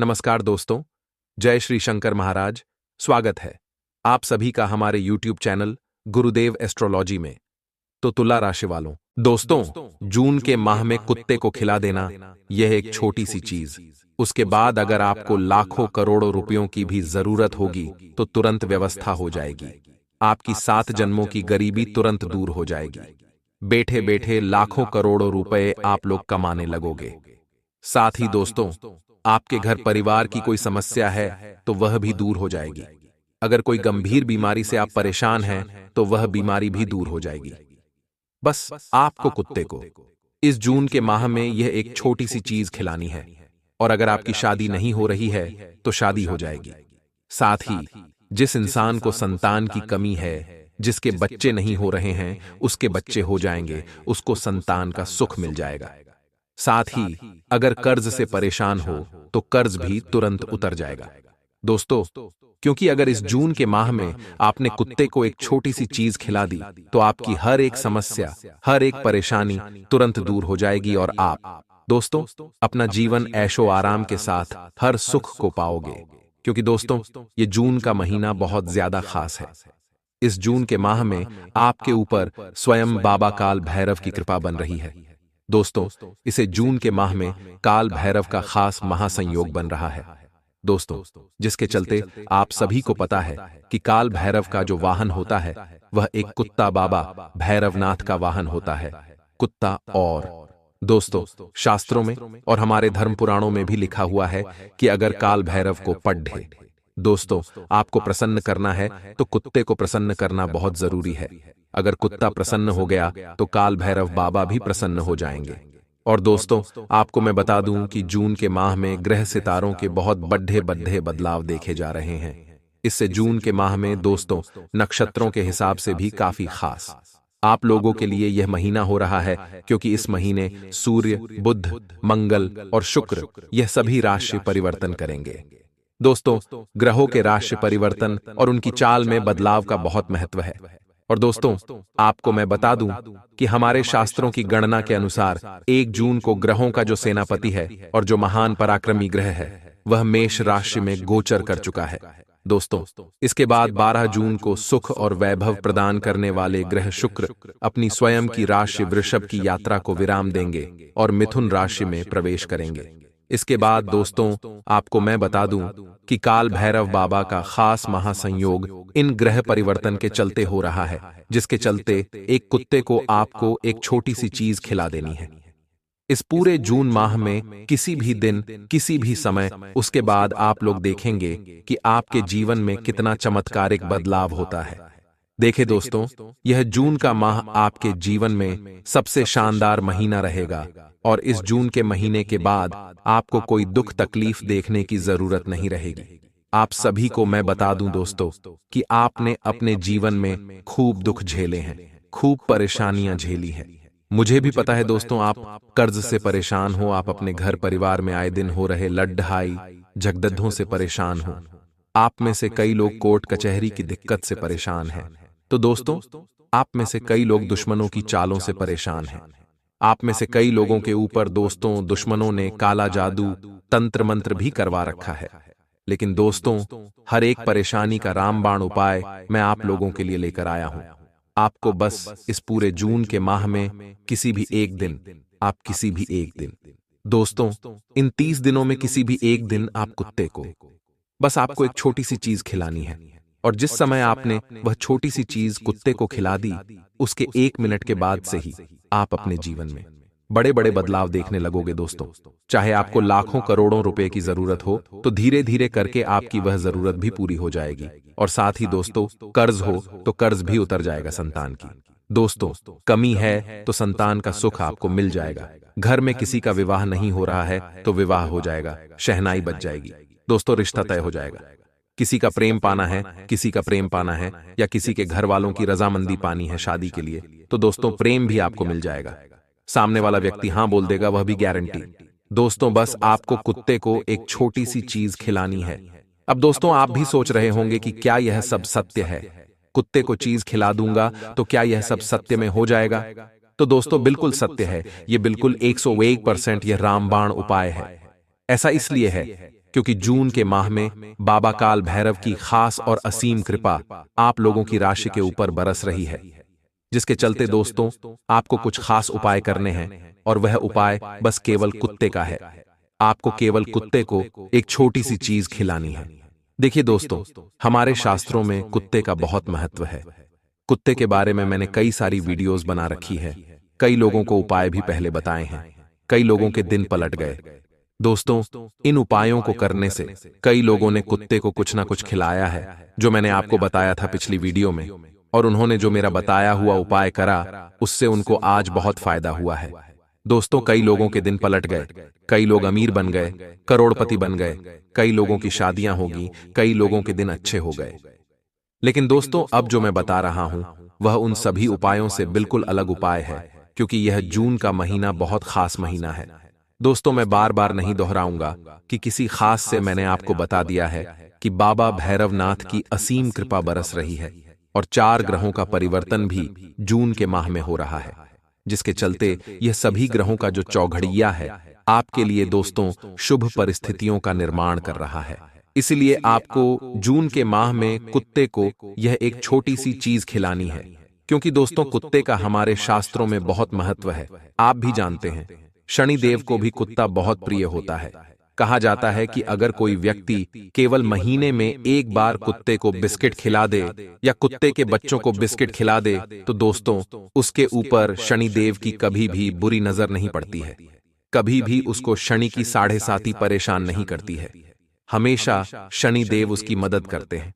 नमस्कार दोस्तों, जय श्री शंकर महाराज। स्वागत है आप सभी का हमारे YouTube चैनल गुरुदेव एस्ट्रोलॉजी में। तो तुला राशि वालों, दोस्तों, जून के माह में कुत्ते को खिला देना यह एक छोटी सी चीज, उसके बाद अगर आपको लाखों करोड़ों रुपयों की भी जरूरत होगी तो तुरंत व्यवस्था हो जाएगी। आपकी 7 जन्मों की गरीबी तुरंत दूर हो जाएगी। बैठे बैठे लाखों करोड़ों रुपए आप लोग कमाने लगोगे। साथ ही दोस्तों, आपके घर परिवार की कोई समस्या है तो वह भी दूर हो जाएगी। अगर कोई गंभीर बीमारी से आप परेशान हैं तो वह बीमारी भी दूर हो जाएगी। बस आपको कुत्ते को इस जून के माह में यह एक छोटी सी चीज खिलानी है, और अगर आपकी शादी नहीं हो रही है तो शादी हो जाएगी। साथ ही जिस इंसान को संतान की कमी है, जिसके बच्चे नहीं हो रहे हैं, उसके बच्चे हो जाएंगे, उसको संतान का सुख मिल जाएगा। साथ ही अगर कर्ज से परेशान हो तो कर्ज भी तुरंत उतर जाएगा। दोस्तों, क्योंकि अगर इस जून के माह में आपने कुत्ते को एक छोटी सी चीज खिला दी तो आपकी हर एक समस्या, हर एक परेशानी तुरंत दूर हो जाएगी और आप दोस्तों अपना जीवन ऐशो आराम के साथ हर सुख को पाओगे। क्योंकि दोस्तों, ये जून का महीना बहुत ज्यादा खास है। इस जून के माह में आपके ऊपर स्वयं बाबा काल भैरव की कृपा बन रही है। दोस्तों, इसे जून के माह में काल भैरव का खास महासंयोग बन रहा है दोस्तों, जिसके चलते आप सभी को पता है कि काल भैरव का जो वाहन होता है वह एक कुत्ता बाबा भैरवनाथ का वाहन होता है, कुत्ता। और दोस्तों, शास्त्रों में और हमारे धर्म पुराणों में भी लिखा हुआ है कि अगर काल भैरव को पढ़े, दोस्तों, आपको प्रसन्न करना है तो कुत्ते को प्रसन्न करना बहुत जरूरी है। अगर कुत्ता प्रसन्न हो गया तो काल भैरव बाबा भी प्रसन्न हो जाएंगे। और दोस्तों, आपको मैं बता दूं कि जून के माह में ग्रह सितारों के बहुत बड़े बड़े बदलाव देखे जा रहे हैं। इससे जून के माह में दोस्तों नक्षत्रों के हिसाब से भी काफी खास आप लोगों के लिए यह महीना हो रहा है, क्योंकि इस महीने सूर्य, बुध, मंगल और शुक्र यह सभी राशि परिवर्तन करेंगे। दोस्तों, ग्रहों के राशि परिवर्तन और उनकी चाल में बदलाव का बहुत महत्व है। और दोस्तों, आपको मैं बता दूं कि हमारे शास्त्रों की गणना के अनुसार 1 जून को ग्रहों का जो सेनापति है और जो महान पराक्रमी ग्रह है वह मेष राशि में गोचर कर चुका है। दोस्तों, इसके बाद 12 जून को सुख और वैभव प्रदान करने वाले ग्रह शुक्र अपनी स्वयं की राशि वृषभ की यात्रा को विराम देंगे और मिथुन राशि में प्रवेश करेंगे। इसके बाद दोस्तों, आपको मैं बता दूं कि काल भैरव बाबा का खास महासंयोग इन ग्रह परिवर्तन के चलते हो रहा है, जिसके चलते एक कुत्ते को आपको एक छोटी सी चीज खिला देनी है। इस पूरे जून माह में किसी भी दिन, किसी भी समय, उसके बाद आप लोग देखेंगे कि आपके जीवन में कितना चमत्कारिक बदलाव होता है। देखें दोस्तों, यह जून का माह आपके जीवन में सबसे शानदार महीना रहेगा, और इस जून के महीने के बाद आपको कोई दुख तकलीफ देखने की जरूरत नहीं रहेगी। आप सभी को मैं बता दूं दोस्तों कि आपने अपने जीवन में खूब दुख झेले हैं, खूब परेशानियां झेली हैं। मुझे भी पता है दोस्तों, आप कर्ज से परेशान हो, आप अपने घर परिवार में आए दिन हो रहे लड़ाई झगड़ों से परेशान हो। आप में से कई लोग कोर्ट कचहरी की दिक्कत से परेशान हैं। तो दोस्तों, आप में से कई लोग दुश्मनों की चालों से परेशान हैं। आप में से कई लोगों के ऊपर दोस्तों दुश्मनों ने काला जादू, तंत्र मंत्र भी करवा रखा है। लेकिन दोस्तों, हर एक परेशानी का रामबाण उपाय मैं आप लोगों के लिए लेकर आया हूं। आपको बस इस पूरे जून के माह में किसी भी एक दिन, आप किसी भी एक दिन, दोस्तों इन 30 दिनों में किसी भी एक दिन आप कुत्ते को, बस आपको एक छोटी सी चीज खिलानी है। और जिस समय आपने वह छोटी सी चीज कुत्ते को खिला दी, उसके 1 मिनट के बाद से ही आप अपने जीवन में बड़े बड़े बदलाव देखने लगोगे। दोस्तों, चाहे आपको लाखों करोड़ों रुपए की जरूरत हो तो धीरे धीरे करके आपकी वह जरूरत भी पूरी हो जाएगी। और साथ ही दोस्तों, कर्ज हो तो कर्ज भी उतर जाएगा संतान की। दोस्तों, कमी है तो संतान का सुख आपको मिल जाएगा। घर में किसी का विवाह नहीं हो रहा है तो विवाह हो जाएगा, शहनाई बज जाएगी। दोस्तों, रिश्ता तय हो जाएगा। किसी का प्रेम पाना है, किसी का प्रेम पाना है, या किसी के घर वालों की रजामंदी पानी है शादी के लिए, तो दोस्तों प्रेम भी आपको मिल जाएगा। सामने वाला व्यक्ति हाँ बोल देगा, वह भी गारंटी। दोस्तों, बस आपको कुत्ते को एक छोटी सी चीज खिलानी है। अब दोस्तों, आप भी सोच रहे होंगे कि क्या यह सब सत्य है? कुत्ते को चीज खिला दूंगा तो क्या यह सब सत्य में हो जाएगा? तो दोस्तों, बिल्कुल सत्य है। यह बिल्कुल 101% यह रामबाण उपाय है। ऐसा इसलिए है क्योंकि जून के माह में बाबा काल भैरव की खास और असीम कृपा आप लोगों की राशि के ऊपर बरस रही है, जिसके चलते दोस्तों आपको कुछ खास उपाय करने हैं और वह उपाय बस केवल कुत्ते का है। आपको केवल कुत्ते को एक छोटी सी चीज खिलानी है। देखिए दोस्तों, हमारे शास्त्रों में कुत्ते का बहुत महत्व है। कुत्ते के बारे में मैंने कई सारी वीडियोस बना रखी है, कई लोगों को उपाय भी पहले बताए हैं, कई लोगों के दिन पलट गए। दोस्तों, इन उपायों को करने से कई लोगों ने कुत्ते को कुछ ना कुछ खिलाया है, जो मैंने आपको बताया था पिछली वीडियो में, और उन्होंने जो मेरा बताया हुआ उपाय करा उससे उनको आज बहुत फायदा हुआ है। दोस्तों, कई लोगों के दिन पलट गए, कई लोग अमीर बन गए, करोड़पति बन गए, कई लोगों की शादियां होगी, कई लोगों के दिन अच्छे हो गए। लेकिन दोस्तों, अब जो मैं बता रहा हूं वह उन सभी उपायों से बिल्कुल अलग उपाय है, क्योंकि यह जून का महीना बहुत खास महीना है। दोस्तों, मैं बार बार नहीं दोहराऊंगा कि किसी खास से मैंने आपको बता दिया है कि बाबा भैरवनाथ की असीम कृपा बरस रही है और 4 ग्रहों का परिवर्तन भी जून के माह में हो रहा है, जिसके चलते यह सभी ग्रहों का जो चौघड़िया है आपके लिए दोस्तों शुभ परिस्थितियों का निर्माण कर रहा है। इसलिए आपको जून के माह में कुत्ते को यह एक छोटी सी चीज खिलानी है, क्योंकि दोस्तों कुत्ते का हमारे शास्त्रों में बहुत महत्व है। आप भी जानते हैं, शनिदेव को भी कुत्ता बहुत प्रिय होता है। कहा जाता है कि अगर कोई व्यक्ति केवल महीने में एक बार कुत्ते को बिस्किट खिला दे या कुत्ते के बच्चों को बिस्किट खिला दे तो दोस्तों उसके ऊपर शनिदेव की कभी भी बुरी नजर नहीं पड़ती है, कभी भी उसको शनि की 7.5 परेशान नहीं करती है। हमेशा शनिदेव उसकी मदद करते हैं।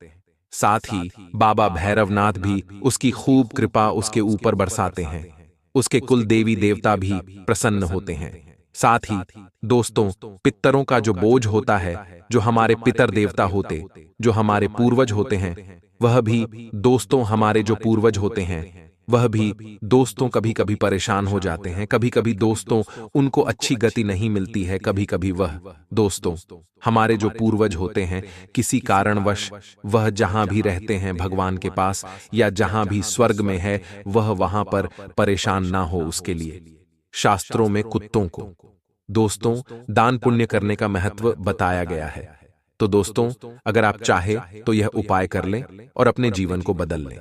साथ ही बाबा भैरवनाथ भी उसकी खूब कृपा उसके ऊपर बरसाते हैं। उसके कुल देवी देवता भी प्रसन्न होते हैं। साथ ही दोस्तों, पितरों का जो बोझ होता है, जो हमारे पितर देवता होते, जो हमारे पूर्वज होते हैं, वह भी दोस्तों हमारे जो पूर्वज होते हैं वह भी दोस्तों कभी कभी परेशान हो जाते हैं, कभी कभी दोस्तों उनको अच्छी गति नहीं मिलती है, कभी कभी वह दोस्तों हमारे जो पूर्वज होते हैं किसी कारणवश वह जहां भी रहते हैं भगवान के पास या जहां भी स्वर्ग में है वह वहां पर परेशान ना हो, उसके लिए शास्त्रों में कुत्तों को दोस्तों दान पुण्य करने का महत्व बताया गया है। तो दोस्तों, अगर आप चाहे तो यह उपाय कर लें और अपने जीवन को बदल लें।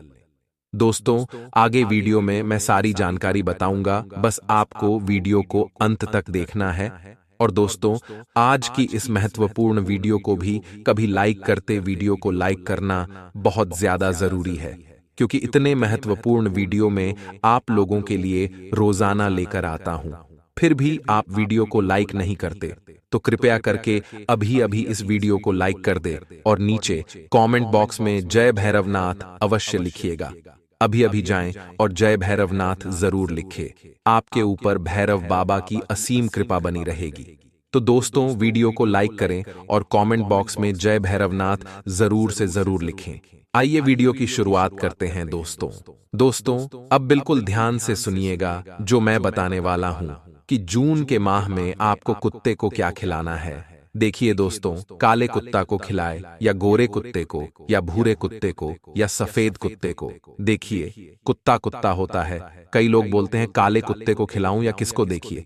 दोस्तों, आगे वीडियो में मैं सारी जानकारी बताऊंगा, बस आपको वीडियो को अंत तक देखना है। और दोस्तों, आज की इस महत्वपूर्ण वीडियो को भी कभी लाइक करते, वीडियो को लाइक करना बहुत ज्यादा जरूरी है, क्योंकि इतने महत्वपूर्ण वीडियो में आप लोगों के लिए रोजाना लेकर आता हूं, फिर भी आप वीडियो को लाइक नहीं करते, तो कृपया करके अभी अभी इस वीडियो को लाइक कर दे और नीचे कमेंट बॉक्स में जय भैरवनाथ अवश्य लिखिएगा। अभी अभी जाएं और जय भैरवनाथ जरूर लिखें। आपके ऊपर भैरव बाबा की असीम कृपा बनी रहेगी। तो दोस्तों, वीडियो को लाइक करें और कमेंट बॉक्स में जय भैरवनाथ जरूर से जरूर लिखें। आइए वीडियो की शुरुआत करते हैं दोस्तों, अब बिल्कुल ध्यान से सुनिएगा जो मैं बताने वाला हूं कि जून के माह में आपको कुत्ते को क्या खिलाना है। देखिए दोस्तों, काले कुत्ता को खिलाए या गोरे कुत्ते को या भूरे कुत्ते को या सफेद कुत्ते को, देखिए कुत्ता कुत्ता होता है। कई लोग बोलते हैं काले कुत्ते को खिलाऊं या किसको, देखिए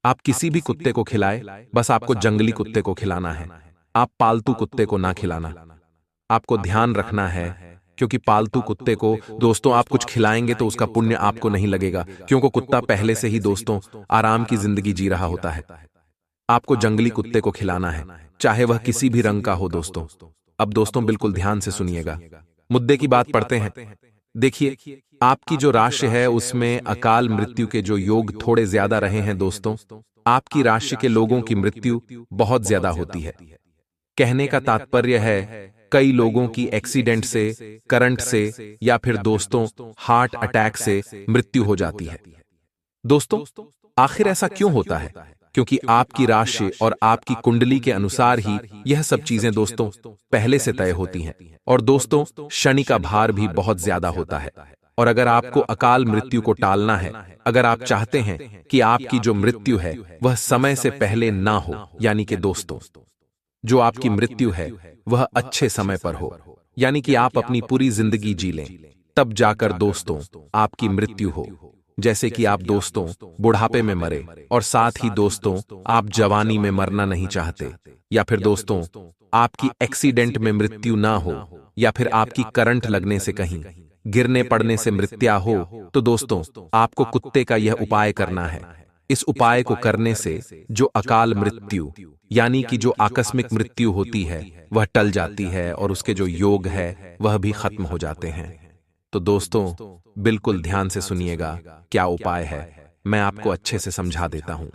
आप किसी भी कुत्ते को खिलाए, बस आपको जंगली कुत्ते को खिलाना है। आप पालतू कुत्ते को ना खिलाना। आपको ध्यान रखना है, क्योंकि पालतू कुत्ते को दोस्तों आप कुछ खिलाएंगे तो उसका पुण्य आपको नहीं लगेगा, क्योंकि कुत्ता पहले से ही दोस्तों आराम की जिंदगी जी रहा होता है। आपको जंगली कुत्ते को खिलाना है, चाहे वह किसी भी रंग का हो दोस्तों। अब दोस्तों बिल्कुल ध्यान से सुनिएगा, मुद्दे की बात पढ़ते हैं। देखिए, आपकी जो राशि है उसमें अकाल मृत्यु के जो योग थोड़े ज्यादा रहे हैं दोस्तों। आपकी राशि के लोगों की मृत्यु बहुत ज्यादा होती है। कहने का तात्पर्य है कई लोगों की एक्सीडेंट से, करंट से या फिर दोस्तों हार्ट अटैक से मृत्यु हो जाती है। दोस्तों, आखिर ऐसा क्यों होता है? क्योंकि आपकी राशि और आपकी कुंडली के अनुसार ही यह सब चीजें दोस्तों पहले से तय होती हैं। और दोस्तों, शनि का भार भी बहुत ज्यादा होता है। और अगर आपको अकाल मृत्यु को टालना है, अगर आप चाहते हैं कि आपकी जो मृत्यु है वह समय से पहले ना हो, यानी कि दोस्तों जो आपकी मृत्यु है वह अच्छे समय पर हो, यानी कि आप अपनी पूरी जिंदगी जी लें, तब जाकर दोस्तों आपकी मृत्यु हो। जैसे कि आप दोस्तों बुढ़ापे में मरे, और साथ ही दोस्तों आप जवानी में मरना नहीं चाहते, या फिर दोस्तों आपकी एक्सीडेंट में मृत्यु ना हो, या फिर आपकी करंट लगने से कहीं गिरने पड़ने से मृत्यु हो, तो दोस्तों आपको कुत्ते का यह उपाय करना है। इस उपाय को करने से जो अकाल मृत्यु यानी कि जो आकस्मिक मृत्यु होती है वह टल जाती है, और उसके जो योग है वह भी खत्म हो जाते हैं। तो दोस्तों बिल्कुल ध्यान से सुनिएगा क्या उपाय है, मैं आपको अच्छे से समझा देता हूं।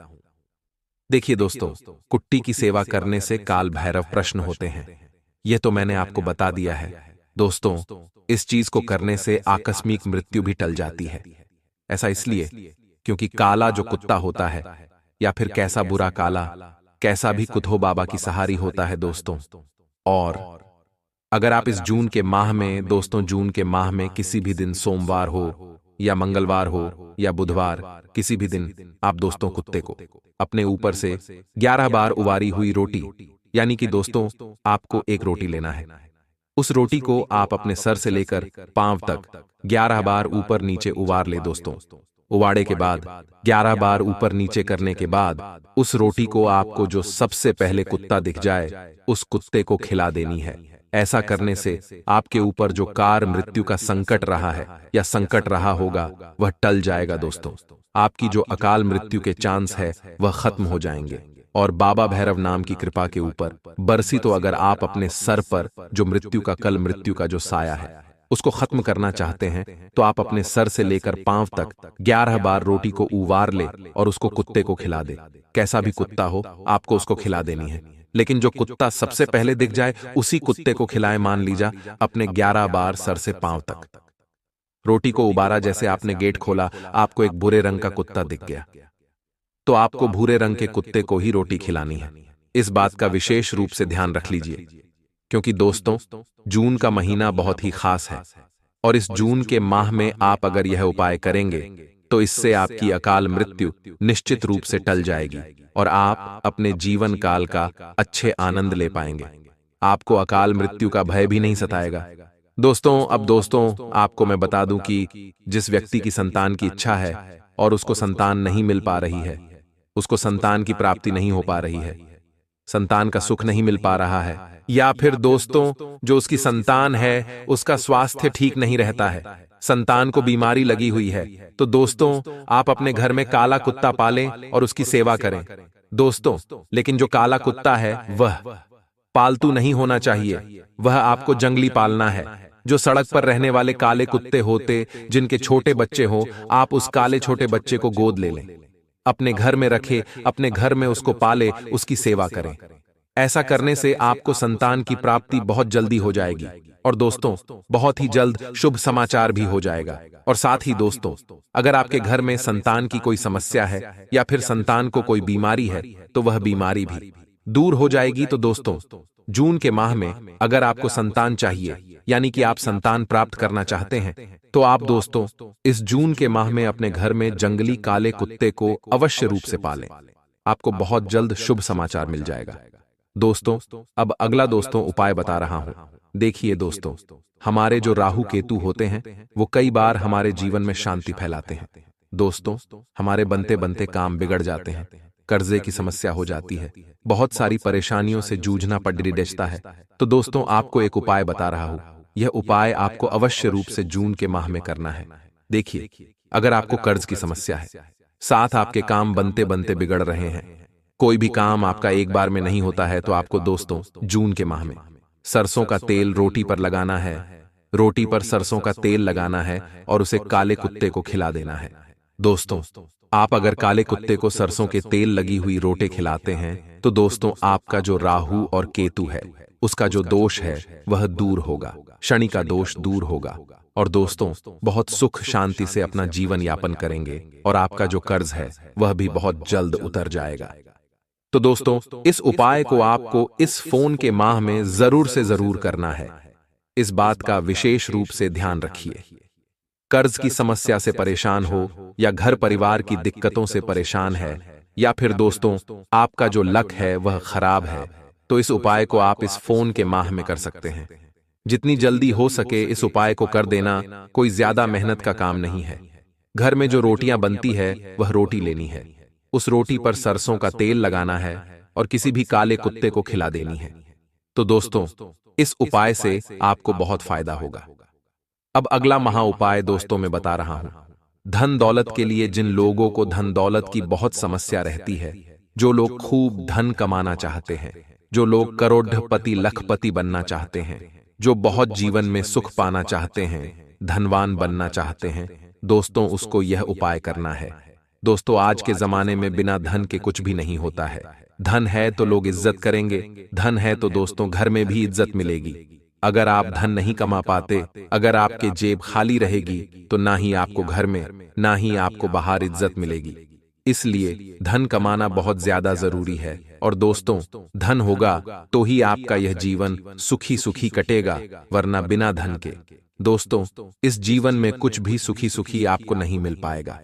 देखिए दोस्तों, कुट्टी की सेवा करने से काल भैरव प्रश्न होते हैं, यह तो मैंने आपको बता दिया है। दोस्तों इस चीज को करने से आकस्मिक मृत्यु भी टल जाती है। ऐसा इसलिए क्योंकि काला जो कुत्ता होता है, या फिर कैसा बुरा काला, कैसा भी कुतो बाबा की सहारी होता है दोस्तों। और अगर आप इस जून के माह में दोस्तों, जून के माह में किसी भी दिन सोमवार हो या मंगलवार हो या बुधवार, किसी भी दिन आप दोस्तों कुत्ते को अपने ऊपर से 11 बार उबारी हुई रोटी, यानी कि दोस्तों आपको एक रोटी लेना है, उस रोटी को आप अपने सर से लेकर पांव तक 11 बार ऊपर नीचे उबार ले दोस्तों। उबाड़े के बाद 11 बार ऊपर नीचे करने के बाद उस रोटी को आपको जो सबसे पहले कुत्ता दिख जाए उस कुत्ते को खिला देनी है। ऐसा करने से आपके ऊपर जो कार मृत्यु का संकट रहा है या संकट रहा होगा वह टल जाएगा दोस्तों। आपकी जो अकाल मृत्यु के चांस है वह खत्म हो जाएंगे, और बाबा भैरव नाम की कृपा के ऊपर बरसी तो अगर आप अपने सर पर जो मृत्यु का कल मृत्यु का जो साया है उसको खत्म करना चाहते हैं, तो आप अपने सर से लेकर पांव तक 11 बार रोटी को उबार ले और उसको कुत्ते को खिला दे। कैसा भी कुत्ता हो आपको उसको खिला देनी है, लेकिन जो कुत्ता सबसे पहले दिख जाए उसी कुत्ते को खिलाए। मान लीजा अपने 11 बार सर से पांव तक रोटी को उबारा, जैसे आपने गेट खोला आपको एक भूरे रंग का कुत्ता दिख गया, तो आपको भूरे रंग के कुत्ते को ही रोटी खिलानी है। इस बात का विशेष रूप से ध्यान रख लीजिए, क्योंकि दोस्तों जून का महीना बहुत ही खास है, और इस जून के माह में आप अगर यह उपाय करेंगे तो इससे आपकी अकाल मृत्यु निश्चित रूप से टल जाएगी, और आप अपने जीवन काल का अच्छे आनंद ले पाएंगे। आपको अकाल मृत्यु का भय भी नहीं सताएगा दोस्तों। अब दोस्तों आपको मैं बता दूं कि जिस व्यक्ति की संतान की इच्छा है और उसको संतान नहीं मिल पा रही है, उसको संतान की प्राप्ति नहीं हो पा रही है, संतान का सुख नहीं मिल पा रहा है, या फिर दोस्तों जो उसकी संतान है उसका स्वास्थ्य ठीक नहीं रहता है, संतान को बीमारी लगी हुई है, तो दोस्तों आप अपने घर में काला कुत्ता पालें और उसकी सेवा करें दोस्तों। लेकिन जो काला कुत्ता है वह पालतू नहीं होना चाहिए, वह आपको जंगली पालना है। जो सड़क पर रहने वाले काले कुत्ते होते जिनके छोटे बच्चे हो, आप उस काले छोटे बच्चे को गोद ले लें, अपने घर में रखे, अपने घर में उसको पाले, उसकी सेवा करें। ऐसा करने से आपको संतान की प्राप्ति बहुत जल्दी हो जाएगी, और दोस्तों बहुत ही जल्द शुभ समाचार भी हो जाएगा। और साथ ही दोस्तों अगर आपके घर में संतान की कोई समस्या है या फिर संतान को कोई बीमारी है तो वह बीमारी भी दूर हो जाएगी। तो दोस्तों जून के माह में अगर आपको संतान चाहिए, यानी कि आप संतान प्राप्त करना चाहते हैं, तो आप दोस्तों इस जून के माह में अपने घर में जंगली काले कुत्ते को अवश्य रूप से पालें, आपको बहुत जल्द शुभ समाचार मिल जाएगा। दोस्तों अब अगला दोस्तों उपाय बता रहा हूं। देखिए दोस्तों, हमारे जो राहु केतु होते हैं वो कई बार हमारे जीवन में शांति फैलाते हैं दोस्तों। हमारे बनते बनते काम बिगड़ जाते हैं, कर्जे की समस्या हो जाती है, बहुत सारी परेशानियों से जूझना पड़ देता है। तो दोस्तों आपको एक उपाय बता रहा हूं, यह उपाय आपको अवश्य रूप से जून के माह में करना है। देखिए अगर आपको कर्ज की समस्या है, साथ आपके काम बनते बनते बिगड़ रहे हैं, कोई भी काम आपका एक बार में नहीं होता है, तो आपको दोस्तों जून के माह में सरसों का तेल रोटी पर लगाना है, रोटी पर सरसों का तेल लगाना है और उसे काले कुत्ते को खिला देना है। दोस्तों आप अगर काले कुत्ते को सरसों के तेल लगी हुई रोटी खिलाते हैं तो दोस्तों आपका जो राहु और केतु है उसका जो दोष है वह दूर होगा, शनि का दोष दूर होगा, और दोस्तों बहुत सुख शांति से अपना जीवन यापन करेंगे, और आपका जो कर्ज है वह भी बहुत जल्द उतर जाएगा। तो दोस्तों इस उपाय को आपको इस फोन के माह में जरूर से जरूर करना है। इस बात का विशेष रूप से ध्यान रखिए, कर्ज की समस्या से परेशान हो या घर परिवार की दिक्कतों से परेशान है, या फिर दोस्तों आपका जो लक है वह खराब है, तो इस उपाय को आप इस फोन के माह में कर सकते हैं। जितनी जल्दी हो सके इस उपाय को कर देना, कोई ज्यादा मेहनत का काम नहीं है। घर में जो रोटियां बनती है वह रोटी लेनी है, उस रोटी पर सरसों का तेल लगाना है और किसी भी काले कुत्ते को खिला देनी है। तो दोस्तों, इस उपाय से आपको बहुत फायदा होगा। अब अगला महा उपाय दोस्तों मैं बता रहा हूं। धन दौलत के लिए जिन लोगों को धन दौलत की बहुत समस्या रहती है, जो लोग खूब धन कमाना चाहते हैं, जो लोग करोड़पति लखपति बनना चाहते हैं, जो बहुत जीवन में सुख पाना चाहते हैं, धनवान बनना चाहते हैं, दोस्तों उसको यह उपाय करना है। दोस्तों, आज के जमाने में बिना धन के कुछ भी नहीं होता है। धन है तो लोग इज्जत करेंगे, धन है तो दोस्तों घर में भी इज्जत मिलेगी। अगर आप धन नहीं कमा पाते, अगर आपके जेब खाली रहेगी, तो ना ही आपको घर में, ना ही आपको बाहर इज्जत मिलेगी। इसलिए धन कमाना बहुत ज्यादा जरूरी है। और दोस्तों, धन होगा तो ही आपका यह जीवन सुखी सुखी कटेगा, वरना बिना धन के दोस्तों इस जीवन में कुछ भी सुखी सुखी आपको नहीं मिल पाएगा।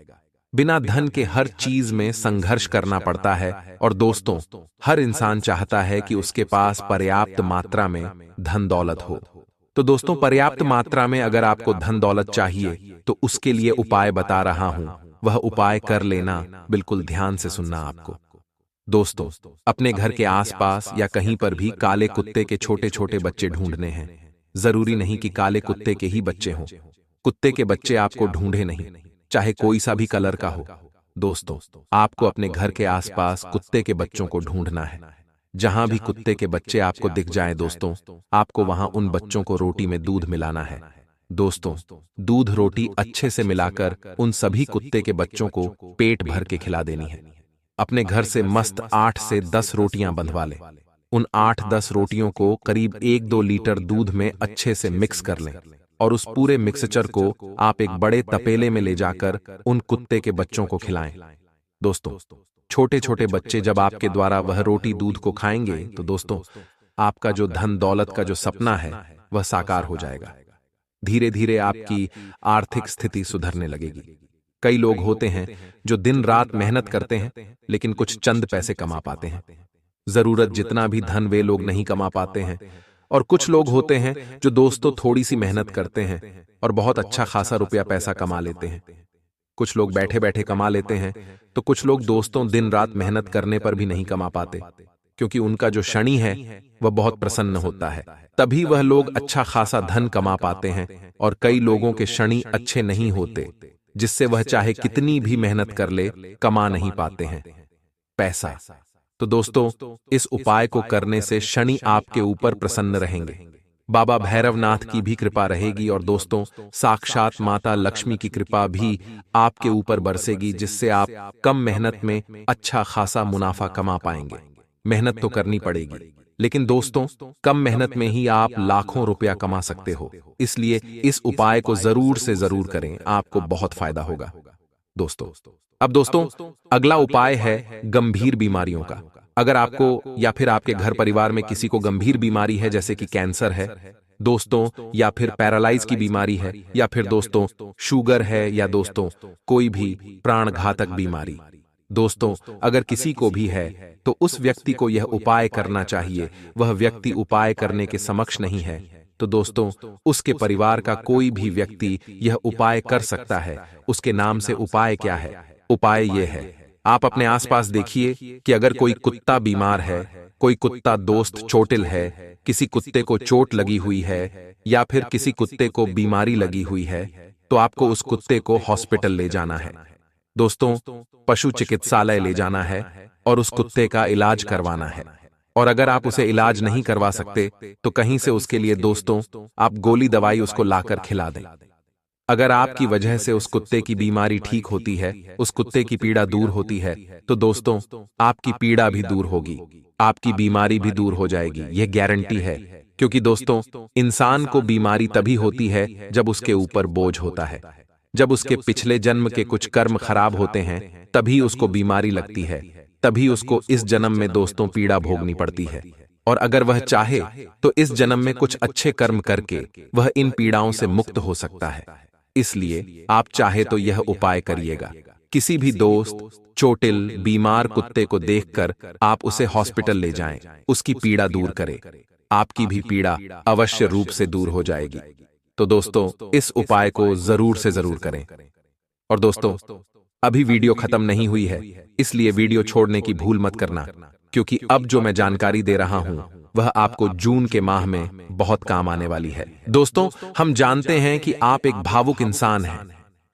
बिना धन के हर चीज में संघर्ष करना पड़ता है। और दोस्तों, हर इंसान चाहता है कि उसके पास पर्याप्त मात्रा में धन दौलत हो। तो दोस्तों, पर्याप्त मात्रा में अगर आपको धन दौलत चाहिए तो उसके लिए उपाय बता रहा हूं। वह उपाय कर लेना, बिल्कुल ध्यान से सुनना आपको। दोस्तों, अपने घर के आसपास या कहीं पर भी काले कुत्ते के छोटे छोटे बच्चे ढूंढने हैं। जरूरी नहीं कि काले कुत्ते के ही बच्चे हों, कुत्ते के बच्चे आपको ढूंढे नहीं, चाहे कोई सा भी कलर का हो। दोस्तों, आपको अपने घर के आसपास कुत्ते के बच्चों को ढूंढना है। जहां भी कुत्ते के बच्चे आपको दिख जाएं दोस्तों, आपको वहां उन बच्चों को रोटी में दूध मिलाना है। दोस्तों, दूध रोटी अच्छे से मिलाकर उन सभी कुत्ते के बच्चों को पेट भर के खिला देनी है। अपने घर से मस्त 8 से 10 रोटियां बंधवा लें। उन 8-10 रोटियों को करीब 1-2 लीटर दूध में अच्छे से मिक्स कर लें और उस पूरे मिक्सचर को आप एक बड़े तपेले में ले जाकर उन कुत्ते के बच्चों को खिलाएं। दोस्तों, छोटे छोटे बच्चे जब आपके द्वारा वह रोटी दूध को खाएंगे तो दोस्तों आपका जो धन दौलत का जो सपना है वह साकार हो जाएगा। धीरे धीरे आपकी आर्थिक स्थिति सुधरने लगेगी। कई लोग होते हैं जो दिन रात मेहनत करते हैं लेकिन कुछ चंद पैसे कमा पाते हैं। जरूरत जितना भी धन वे लोग नहीं कमा पाते हैं। और कुछ लोग होते हैं जो दोस्तों थोड़ी सी मेहनत करते हैं और बहुत अच्छा खासा रुपया पैसा कमा लेते हैं। कुछ लोग बैठे बैठे कमा लेते हैं, तो कुछ लोग दोस्तों दिन रात मेहनत करने पर भी नहीं कमा पाते, क्योंकि उनका जो शनि है वह बहुत प्रसन्न होता है, तभी वह लोग अच्छा खासा धन कमा पाते हैं। और कई लोगों के शनि अच्छे नहीं होते, जिससे वह चाहे कितनी भी मेहनत कर ले कमा नहीं पाते हैं पैसा। तो दोस्तों, इस उपाय को करने से शनि आपके ऊपर प्रसन्न रहेंगे, बाबा भैरवनाथ की भी कृपा रहेगी और दोस्तों साक्षात माता लक्ष्मी की कृपा भी आपके ऊपर बरसेगी, जिससे आप कम मेहनत में अच्छा खासा मुनाफा कमा पाएंगे। मेहनत तो करनी पड़ेगी, लेकिन दोस्तों कम मेहनत में ही आप लाखों रुपया कमा सकते हो। इसलिए इस उपाय को जरूर से जरूर करें, आपको बहुत फायदा होगा दोस्तों। अब दोस्तों अगला उपाय है गंभीर बीमारियों का। अगर आपको या फिर आपके घर परिवार में किसी को गंभीर बीमारी है, जैसे कि कैंसर है दोस्तों, या फिर पैरालाइज की बीमारी है, या फिर दोस्तों शुगर है, या दोस्तों कोई भी प्राणघातक बीमारी, दोस्तों अगर किसी को भी है तो उस व्यक्ति को यह उपाय करना चाहिए। वह व्यक्ति उपाय करने के समक्ष नहीं है तो दोस्तों उसके परिवार का कोई भी व्यक्ति यह उपाय कर सकता है। उसके नाम से उपाय क्या है? उपाय यह है, आप अपने आसपास देखिए कि अगर कोई कुत्ता बीमार है, कोई कुत्ता दोस्त चोटिल है, किसी कुत्ते को चोट लगी हुई है, या फिर किसी कुत्ते को बीमारी लगी हुई है, तो आपको उस कुत्ते को हॉस्पिटल ले जाना है दोस्तों, पशु चिकित्सालय ले जाना है और उस कुत्ते का इलाज करवाना है। और अगर आप उसे इलाज नहीं करवा सकते तो कहीं से उसके लिए दोस्तों आप गोली दवाई उसको लाकर खिला दें। अगर आपकी वजह से उस कुत्ते की बीमारी ठीक होती है, उस कुत्ते की पीड़ा दूर होती है, तो दोस्तों आपकी पीड़ा भी दूर होगी, आपकी बीमारी भी दूर हो जाएगी, यह गारंटी है। क्योंकि दोस्तों इंसान को बीमारी तभी होती है जब उसके ऊपर बोझ होता है, जब उसके पिछले जन्म के कुछ कर्म खराब होते हैं, तभी उसको बीमारी लगती है, तभी उसको इस जन्म में दोस्तों पीड़ा भोगनी पड़ती है। और अगर वह चाहे तो इस जन्म में कुछ अच्छे कर्म करके वह इन पीड़ाओं से मुक्त हो सकता है। इसलिए आप चाहे तो यह उपाय करिएगा। किसी भी दोस्त चोटिल बीमार कुत्ते को देखकर आप उसे हॉस्पिटल ले जाएं, उसकी पीड़ा दूर करें, आपकी भी पीड़ा अवश्य रूप से दूर हो जाएगी। तो दोस्तों इस उपाय को जरूर से जरूर करें। और दोस्तों, अभी वीडियो खत्म नहीं हुई है, इसलिए वीडियो छोड़ने की भूल मत करना, क्योंकि अब जो मैं जानकारी दे रहा हूं वह आपको जून के माह में बहुत काम आने वाली है। दोस्तों, हम जानते हैं कि आप एक भावुक इंसान हैं।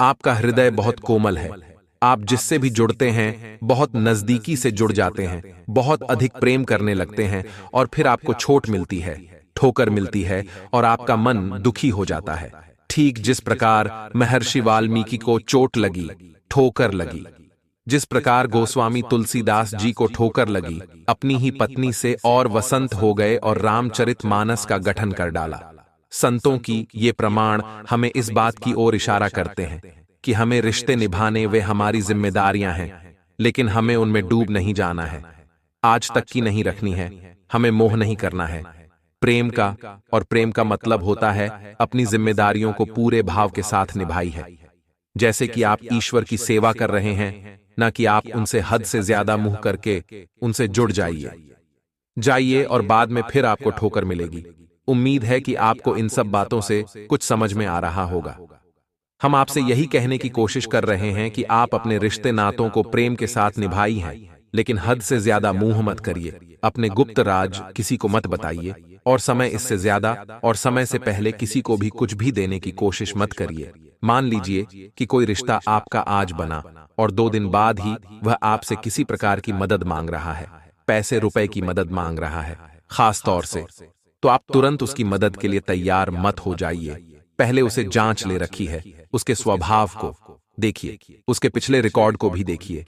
आपका हृदय बहुत कोमल है। आप जिससे भी जुड़ते हैं बहुत नजदीकी से जुड़ जाते हैं, बहुत अधिक प्रेम करने लगते हैं और फिर आपको चोट मिलती है, ठोकर मिलती है और आपका मन दुखी हो जाता है। ठीक जिस प्रकार महर्षि वाल्मीकि को चोट लगी, ठोकर लगी, जिस प्रकार गोस्वामी तुलसीदास जी को ठोकर लगी, अपनी ही पत्नी से और वसंत हो गए और रामचरितमानस का गठन कर डाला। संतों की ये प्रमाण हमें इस बात की ओर इशारा करते हैं कि हमें रिश्ते निभाने वे हमारी जिम्मेदारियां हैं, लेकिन हमें उनमें डूब नहीं जाना है। आज तक की नहीं रखनी है, हमें मोह नहीं करना है। प्रेम का, और प्रेम का मतलब होता है अपनी जिम्मेदारियों को पूरे भाव के साथ निभाई है। जैसे कि आप ईश्वर की सेवा कर रहे हैं, न कि आप उनसे हद से ज्यादा मुंह करके उनसे जुड़ जाइए और बाद में फिर आपको ठोकर मिलेगी। उम्मीद है कि आपको इन सब बातों से कुछ समझ में आ रहा होगा। हम आपसे यही कहने की कोशिश कर रहे हैं कि आप अपने रिश्ते नातों को प्रेम के साथ निभाई हैं, लेकिन हद से ज्यादा मुंह मत करिए। अपने गुप्त राज किसी को मत बताइए और समय इससे ज्यादा और समय से पहले किसी को भी कुछ भी देने की कोशिश मत करिए। मान लीजिए कि कोई रिश्ता आपका आज बना और 2 दिन बाद ही वह आपसे किसी प्रकार की मदद मांग रहा है, पैसे रुपए की मदद मांग रहा है खास तौर से, तो आप तुरंत उसकी मदद के लिए तैयार मत हो जाइए। पहले उसे जांच ले रखी है, उसके स्वभाव को देखिए, उसके पिछले रिकॉर्ड को भी देखिए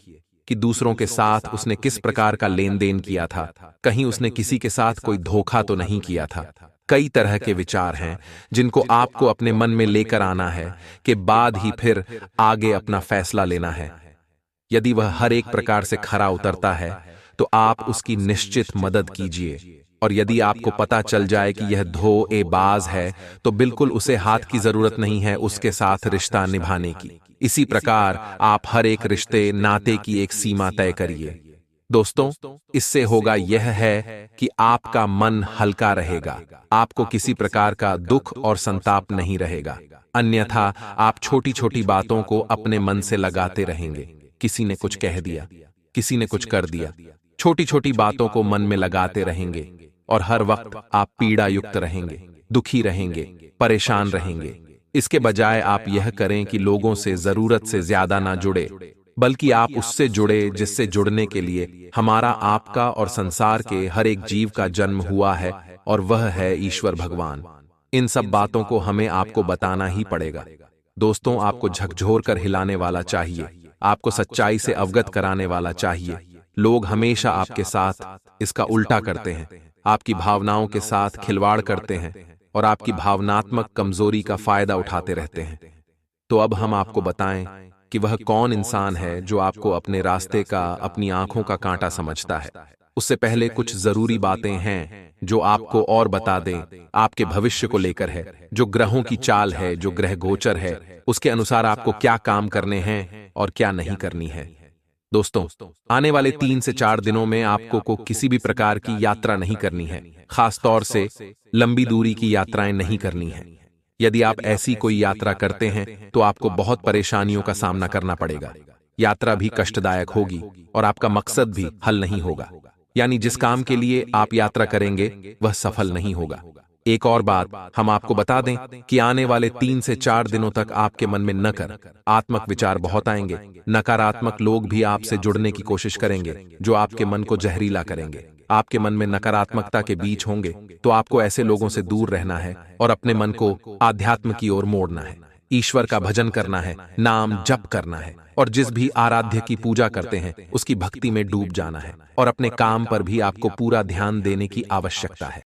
कि दूसरों के साथ उसने किस प्रकार का लेन देन किया था, कहीं उसने किसी के साथ कोई धोखा तो नहीं किया था। कई तरह के विचार हैं जिनको आपको अपने मन में लेकर आना है कि बाद ही फिर आगे अपना फैसला लेना है। यदि वह हर एक प्रकार से खरा उतरता है तो आप उसकी निश्चित मदद कीजिए, और यदि आपको पता चल जाए कि यह धोखेबाज है तो बिल्कुल उसे हाथ की जरूरत नहीं है उसके साथ रिश्ता निभाने की। इसी प्रकार आप हर एक रिश्ते नाते की एक सीमा तय करिए। दोस्तों, इससे होगा यह है कि आपका मन हल्का रहेगा, आपको किसी प्रकार का दुख और संताप नहीं रहेगा। अन्यथा आप छोटी छोटी बातों को अपने मन से लगाते रहेंगे। किसी ने कुछ कह दिया, किसी ने कुछ कर दिया, छोटी छोटी बातों को मन में लगाते रहेंगे और हर वक्त आप पीड़ा युक्त रहेंगे, दुखी रहेंगे, परेशान रहेंगे। इसके बजाय आप यह करें कि लोगों से जरूरत से ज्यादा ना जुड़े, बल्कि आप उससे जुड़े जिससे जुड़ने के लिए हमारा, आपका और संसार के हर एक जीव का जन्म हुआ है, और वह है ईश्वर भगवान। इन सब बातों को हमें आपको बताना ही पड़ेगा। दोस्तों, आपको झकझोर कर हिलाने वाला चाहिए, आपको सच्चाई से अवगत कराने वाला चाहिए। लोग हमेशा आपके साथ इसका उल्टा करते हैं, आपकी भावनाओं के साथ खिलवाड़ करते हैं और आपकी भावनात्मक कमजोरी का फायदा उठाते रहते हैं। तो अब हम आपको बताएं कि वह कौन इंसान है जो आपको अपने रास्ते का, अपनी आंखों का कांटा समझता है। उससे पहले कुछ जरूरी बातें हैं जो आपको और बता दें, आपके भविष्य को लेकर है, जो ग्रहों की चाल है, जो ग्रह गोचर है, उसके अनुसार आपको क्या काम करने हैं और क्या नहीं करनी है। दोस्तों, आने वाले 3 से 4 दिनों में आपको को किसी भी प्रकार की यात्रा नहीं करनी है, खास तौर से लंबी दूरी की यात्राएं नहीं करनी है। यदि आप ऐसी कोई यात्रा करते हैं तो आपको बहुत परेशानियों का सामना करना पड़ेगा। यात्रा भी कष्टदायक होगी और आपका मकसद भी हल नहीं होगा, यानी जिस काम के लिए आप यात्रा करेंगे वह सफल नहीं होगा। एक और बात हम आपको बता दें कि आने वाले 3 से 4 दिनों तक आपके मन में नकारात्मक विचार बहुत आएंगे। नकारात्मक लोग भी आपसे जुड़ने की कोशिश करेंगे जो आपके मन को जहरीला करेंगे। आपके मन में नकारात्मकता के बीज होंगे तो आपको ऐसे लोगों से दूर रहना है और अपने मन को आध्यात्म की ओर मोड़ना है। ईश्वर का भजन करना है, नाम जप करना है, और जिस भी आराध्य की पूजा करते हैं उसकी भक्ति में डूब जाना है, और अपने काम पर भी आपको पूरा ध्यान देने की आवश्यकता है।